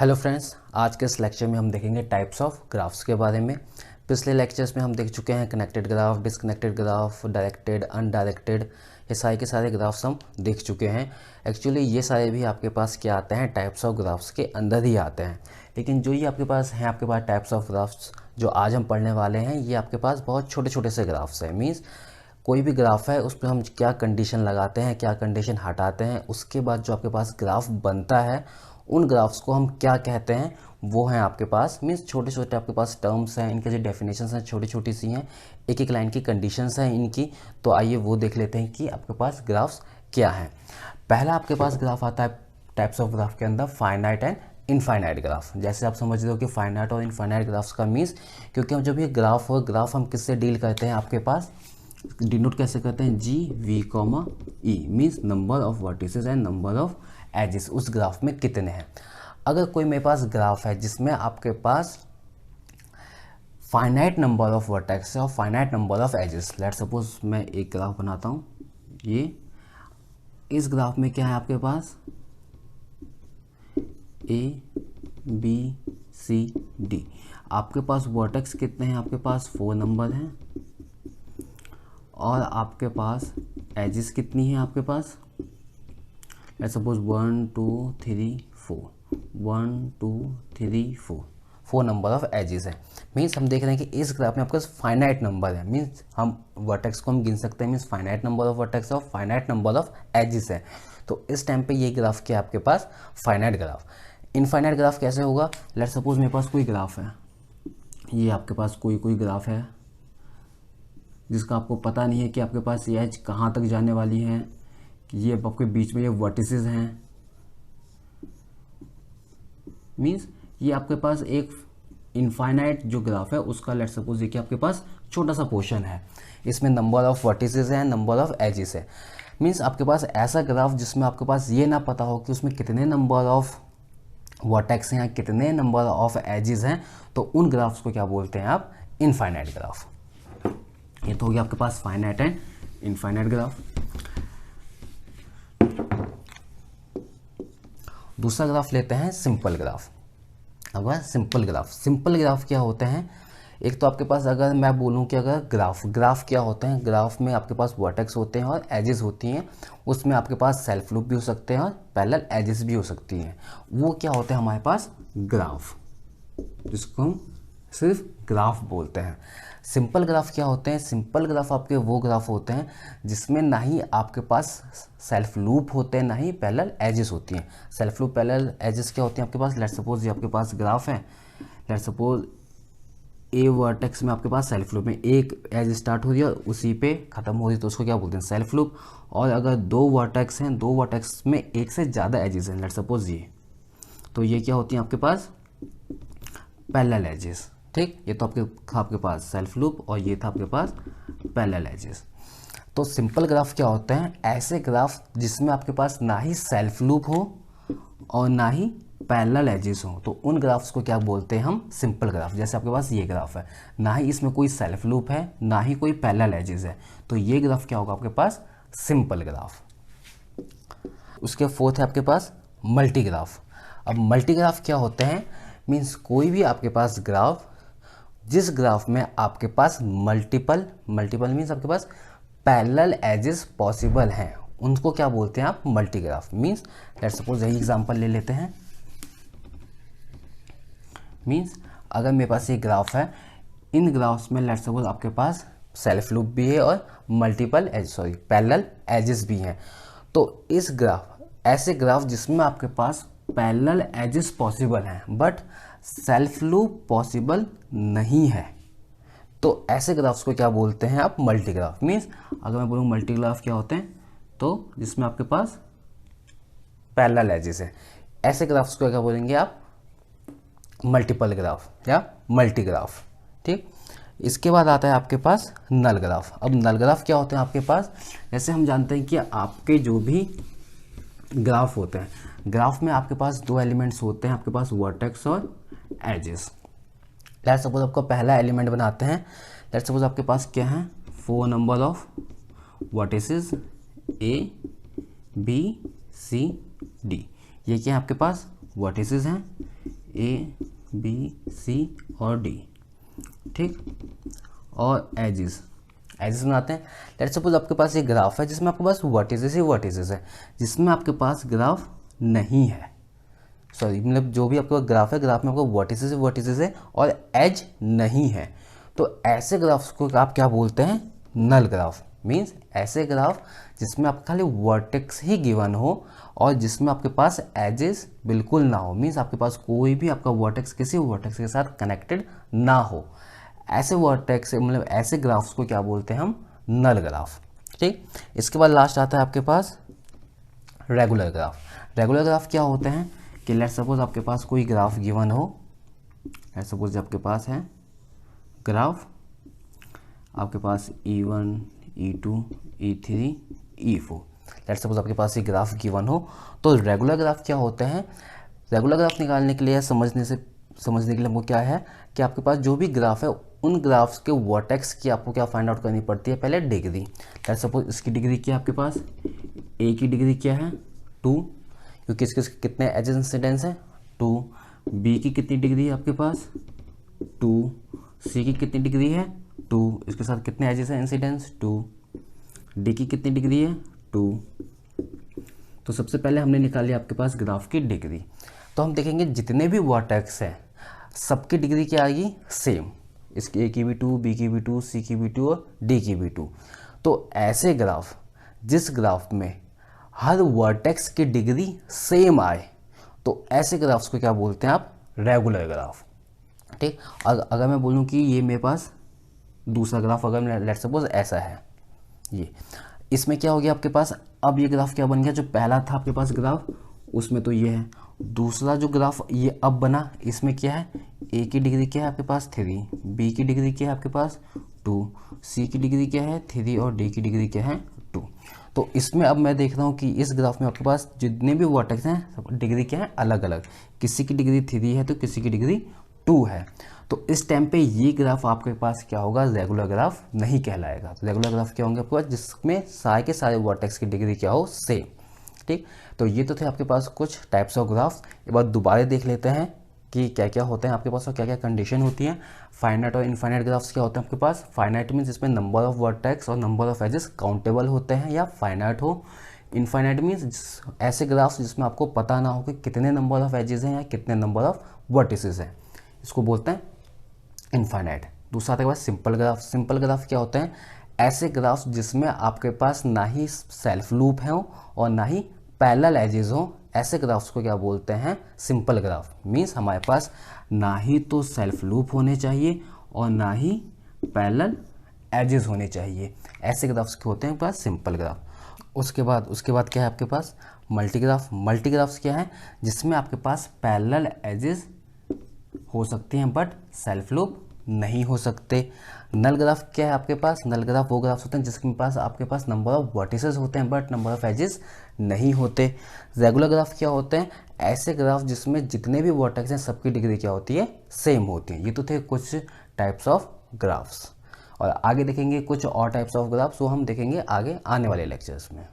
Hello friends, आज के इस लेक्चर में हम देखेंगे टाइप्स ऑफ ग्राफ्स के बारे में। पिछले लेक्चर्स में हम देख चुके हैं connected graph, disconnected graph, directed, undirected, ये सारे के सारे ग्राफ्स हम देख चुके हैं। एक्चुअली ये सारे भी आपके पास क्या आते हैं, टाइप्स ऑफ ग्राफ्स के अंदर ही आते हैं। लेकिन जो ये आपके पास हैं, आपके पास टाइप्स ऑफ ग्राफ्स जो आज हम पढ़ने वाले हैं, ये आपके पास बहुत छोटे छोटे से ग्राफ्स हैं। मीन्स कोई भी ग्राफ है उस पर हम क्या कंडीशन लगाते हैं, क्या कंडीशन हटाते हैं, उसके बाद जो आपके पास ग्राफ बनता है उन ग्राफ्स को हम क्या कहते हैं, वो हैं आपके पास। मीन्स छोटे छोटे आपके पास टर्म्स हैं, इनके जो डेफिनेशंस हैं छोटी छोटी सी हैं, एक एक लाइन की कंडीशंस हैं इनकी। तो आइए वो देख लेते हैं कि आपके पास ग्राफ्स क्या हैं। पहला आपके पास ग्राफ आता है टाइप्स ऑफ ग्राफ के अंदर, फाइनाइट एंड इनफाइनाइट ग्राफ। जैसे आप समझ रहे हो कि फाइनाइट और इनफाइनाइट ग्राफ्स का मीन्स, क्योंकि हम जब ये ग्राफ हम किससे डील करते हैं, आपके पास डिनोट कैसे करते हैं, G V comma E, means number of vertices and number of edges. उस ग्राफ में कितने हैं। अगर कोई मेरे पास ग्राफ है जिसमें आपके पास फाइनाइट नंबर ऑफ वर्टेक्स है और finite number of edges, let suppose मैं एक ग्राफ बनाता हूँ। ये इस ग्राफ में क्या है आपके पास, ए बी सी डी। आपके पास वर्टेक्स कितने हैं, आपके पास 4 नंबर हैं, और आपके पास एजेस कितनी है, आपके पास let's suppose 1 2 3 4, 1 2 3 4, 4 number of edges है। मीन्स हम देख रहे हैं कि इस ग्राफ में आपके पास फाइनाइट नंबर है। मीन्स हम वर्टेक्स को हम गिन सकते हैं, means finite number of vertex और फाइनाइट नंबर ऑफ एजेस है। तो इस टाइम पे ये ग्राफ क्या है आपके पास, फाइनाइट ग्राफ। इनफाइनाइट ग्राफ कैसे होगा, लेट सपोज मेरे पास कोई ग्राफ है, ये आपके पास कोई ग्राफ है जिसका आपको पता नहीं है कि आपके पास ये एज कहाँ तक जाने वाली है, कि ये आपके बीच में ये वर्टिसेस हैं। मीन्स ये आपके पास एक इनफाइनाइट जो ग्राफ है उसका लेट सपोज ये कि आपके पास छोटा सा पोर्शन है, इसमें नंबर ऑफ वर्टिसेस हैं, नंबर ऑफ एजेस है। मीन्स आपके पास ऐसा ग्राफ जिसमें आपके पास ये ना पता हो कि उसमें कितने नंबर ऑफ वर्टेक्स हैं, कितने नंबर ऑफ एजेस हैं, तो उन ग्राफ्स को क्या बोलते हैं आप, इनफाइनाइट ग्राफ। ये तो हो गया आपके पास फाइनाइट एंड इनफाइनाइट ग्राफ। दूसरा ग्राफ लेते हैं सिंपल ग्राफ। अब सिंपल ग्राफ क्या होते हैं, एक तो आपके पास अगर मैं बोलूं कि अगर ग्राफ क्या होते हैं, ग्राफ में आपके पास वर्टेक्स होते हैं और एजेस होती हैं, उसमें आपके पास सेल्फ लूप भी हो सकते हैं और पैरेलल एजेस भी हो सकती हैं। वो क्या होते हैं हमारे पास, ग्राफ, जिसको हम सिर्फ ग्राफ बोलते हैं। सिंपल ग्राफ क्या होते हैं, सिंपल ग्राफ आपके वो ग्राफ होते हैं जिसमें ना ही आपके पास सेल्फ लूप होते हैं, ना ही पैरेलल एजेस होती हैं। सेल्फ लूप पैरेलल एजेस क्या होती हैं आपके पास, लेट सपोज ये आपके पास ग्राफ है, लेट सपोज ए वर्टेक्स में आपके पास सेल्फ लूप में एक एज स्टार्ट हो रही है और उसी पे खत्म हो रही है, तो उसको क्या बोलते हैं, सेल्फ लूप। और अगर 2 वर्टेक्स हैं, 2 वर्टेक्स में एक से ज़्यादा एजेस हैं, लेट सपोज ये, तो ये क्या होती हैं आपके पास, पैरेलल एजेस। ठीक, ये तो आपके पास सेल्फ लूप और ये था आपके पास पैरेलल एजेस। तो सिंपल ग्राफ क्या होते हैं, ऐसे ग्राफ जिसमें आपके पास ना ही सेल्फ लूप हो और ना ही पैरेलल एजेस हो, तो उन ग्राफ्स को क्या बोलते हैं हम, सिंपल ग्राफ। जैसे आपके पास ये ग्राफ है, ना ही इसमें कोई सेल्फ लूप है, ना ही कोई पैरेलल एजेस है, तो ये ग्राफ क्या होगा आपके पास, सिंपल ग्राफ। उसके फोर्थ है आपके पास मल्टी ग्राफ। अब मल्टी ग्राफ क्या होते हैं, मीन्स कोई भी आपके पास ग्राफ जिस ग्राफ में आपके पास मल्टीपल मीन्स आपके पास पैरेलल एजेस पॉसिबल हैं, उनको क्या बोलते हैं आप, multi graph. Means let's suppose यही एग्जांपल ले लेते हैं। मीन्स अगर मेरे पास ये ग्राफ है, इन ग्राफ्स में लेट्स सपोज आपके पास सेल्फ लूप भी है और पैरेलल एजेस भी हैं। तो इस ग्राफ, ऐसे ग्राफ जिसमें आपके पास पैरेलल एजेस पॉसिबल हैं बट सेल्फ लूप पॉसिबल नहीं है, तो ऐसे ग्राफ्स को क्या बोलते हैं आप, मल्टी ग्राफ। मीन्स अगर मैं बोलूँ मल्टी ग्राफ क्या होते हैं, तो जिसमें आपके पास पैरेलल एजेस है, ऐसे ग्राफ्स को क्या बोलेंगे आप, मल्टीपल ग्राफ या मल्टी ग्राफ। ठीक, इसके बाद आता है आपके पास नल ग्राफ। अब नल ग्राफ क्या होते हैं आपके पास, जैसे हम जानते हैं कि आपके जो भी ग्राफ होते हैं, ग्राफ में आपके पास 2 एलिमेंट्स होते हैं, आपके पास वर्टेक्स और एजेस। लेट्स सपोज आपको पहला एलिमेंट बनाते हैं, लेट्स सपोज आपके पास क्या है, 4 number of vertices A B C D. ये क्या है आपके पास, वर्टिसेस हैं, ए बी सी और डी, ठीक, और एजिस बनाते हैं। लेट्स सपोज आपके पास एक ग्राफ है जिसमें आपके पास वर्टिसेस ही वर्टिसेस है, जिसमें आपके पास ग्राफ नहीं है, सॉरी मतलब जो भी आपके पास ग्राफ है, ग्राफ में आपको वर्टिसेस है और एज नहीं है, तो ऐसे ग्राफ्स को आप क्या बोलते हैं, नल ग्राफ। मीन्स ऐसे ग्राफ जिसमें आपका खाली वर्टेक्स ही गिवन हो और जिसमें आपके पास एजेस बिल्कुल ना हो, मीन्स आपके पास कोई भी आपका वर्टेक्स किसी वर्टेक्स के साथ कनेक्टेड ना हो, ऐसे वर्टेक्स मतलब ऐसे ग्राफ्स को क्या बोलते हैं हम, नल ग्राफ, ठीक। इसके बाद लास्ट आता है आपके पास रेगुलर ग्राफ। रेगुलर ग्राफ क्या होते हैं कि लेट्स सपोज आपके पास कोई ग्राफ गिवन हो, लेट्स सपोज आपके पास है ग्राफ, आपके पास E1 E2 E3 E4, let's suppose आपके पास ये ग्राफ गिवन हो, तो रेगुलर ग्राफ क्या होते हैं, रेगुलर ग्राफ निकालने के लिए समझने के लिए हमको क्या है कि आपके पास जो भी ग्राफ है उन ग्राफ्स के वर्टेक्स की आपको क्या फाइंड आउट करनी पड़ती है, पहले डिग्री। लेट्स सपोज इसकी डिग्री क्या है आपके पास, ए की डिग्री क्या है 2, क्योंकि इसके कितने एजेस इंसिडेंस हैं 2, बी की कितनी डिग्री है आपके पास 2, सी की कितनी डिग्री है 2, इसके साथ कितने एजेस हैं इंसिडेंस 2, डी की कितनी डिग्री है 2। तो सबसे पहले हमने निकाली आपके पास ग्राफ की डिग्री, तो हम देखेंगे जितने भी वर्टेक्स हैं सबकी डिग्री क्या आएगी, सेम, इसकी ए की भी 2, बी की भी 2, सी की भी 2 और डी की भी 2। तो ऐसे ग्राफ जिस ग्राफ में हर वर्टेक्स की डिग्री सेम आए, तो ऐसे ग्राफ्स को क्या बोलते हैं आप, रेगुलर ग्राफ, ठीक। अगर मैं बोलूँ कि ये मेरे पास दूसरा ग्राफ अगर लेट्स सपोज ऐसा है, ये इसमें क्या हो गया आपके पास, अब ये ग्राफ क्या बन गया, जो पहला था आपके पास ग्राफ उसमें तो ये है, दूसरा जो ग्राफ ये अब बना इसमें क्या है, ए की डिग्री क्या है आपके पास 3, बी की डिग्री क्या है आपके पास 2, सी की डिग्री क्या है 3 और डी की डिग्री क्या है 2। तो इसमें अब मैं देख रहा हूँ कि इस ग्राफ में आपके पास जितने भी वर्टेक्स हैं सब डिग्री क्या है, अलग अलग, किसी की डिग्री 3 है तो किसी की डिग्री 2 है। तो इस टाइम पे ये ग्राफ आपके पास क्या होगा, रेगुलर ग्राफ नहीं कहलाएगा। तो रेगुलर ग्राफ क्या होंगे आपके पास, जिसमें सारे के सारे वर्टेक्स की डिग्री क्या हो, सेम, ठीक। तो ये तो थे आपके पास कुछ टाइप्स ऑफ ग्राफ्स। एक बार दोबारा देख लेते हैं कि क्या क्या होते हैं आपके पास और क्या क्या कंडीशन होती हैं। फाइनाइट और इनफाइनाइट ग्राफ्स क्या होते हैं आपके पास, फाइनाइट मीन्स इसमें नंबर ऑफ वर्टेक्स और नंबर ऑफ एजेस काउंटेबल होते हैं या फाइनाइट हो। इनफाइनाइट मीन्स ऐसे ग्राफ्स जिसमें आपको पता ना हो कि कितने नंबर ऑफ एजेस हैं या कितने नंबर ऑफ वर्टिसेस हैं, इसको बोलते हैं इनफाइनाइट। दूसरा आता है सिंपल ग्राफ। सिंपल ग्राफ क्या होते हैं, ऐसे ग्राफ्स जिसमें आपके पास ना ही सेल्फ लूप है और ना ही पैरेलल एजेस हो, ऐसे ग्राफ्स को क्या बोलते हैं, सिंपल ग्राफ। मीन्स हमारे पास ना ही तो सेल्फ लूप होने चाहिए और ना ही पैरेलल एजेस होने चाहिए, ऐसे ग्राफ्स के होते हैं आपके पास सिंपल ग्राफ। उसके बाद क्या है आपके पास मल्टीग्राफ। मल्टीग्राफ्स क्या है, जिसमें आपके पास पैरेलल एजेस हो सकते हैं बट सेल्फ लूप नहीं हो सकते। नल ग्राफ क्या है आपके पास, नल ग्राफ वो ग्राफ्स होते हैं जिसके पास आपके पास नंबर ऑफ वर्टिसेस होते हैं बट नंबर ऑफ एजेस नहीं होते। रेगुलर ग्राफ क्या होते हैं, ऐसे ग्राफ जिसमें जितने भी वर्टेक्स हैं सबकी डिग्री क्या होती है, सेम होती है। ये तो थे कुछ टाइप्स ऑफ ग्राफ्स, और आगे देखेंगे कुछ और टाइप्स ऑफ ग्राफ्स, वो हम देखेंगे आगे आने वाले लेक्चर्स में।